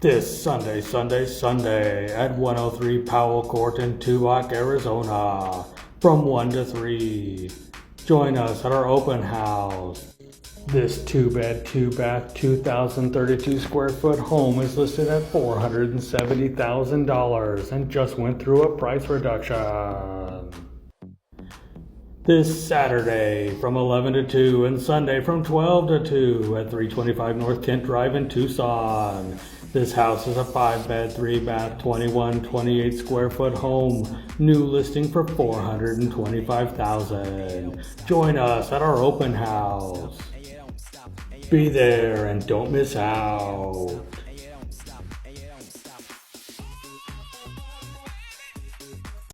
This Sunday at 103 Powell Court in Tucson, Arizona, from 1 to 3. Join us at our open house. This 2-bed, 2-bath, 2,032 square foot home is listed at $470,000 and just went through a price reduction. This Saturday from 11 to 2 and Sunday from 12 to 2 at 325 North Kent Drive in Tucson. This house is a 5-bed, 3-bath, 28 square foot home. New listing for $425,000. Join us at our open house. Be there and don't miss out.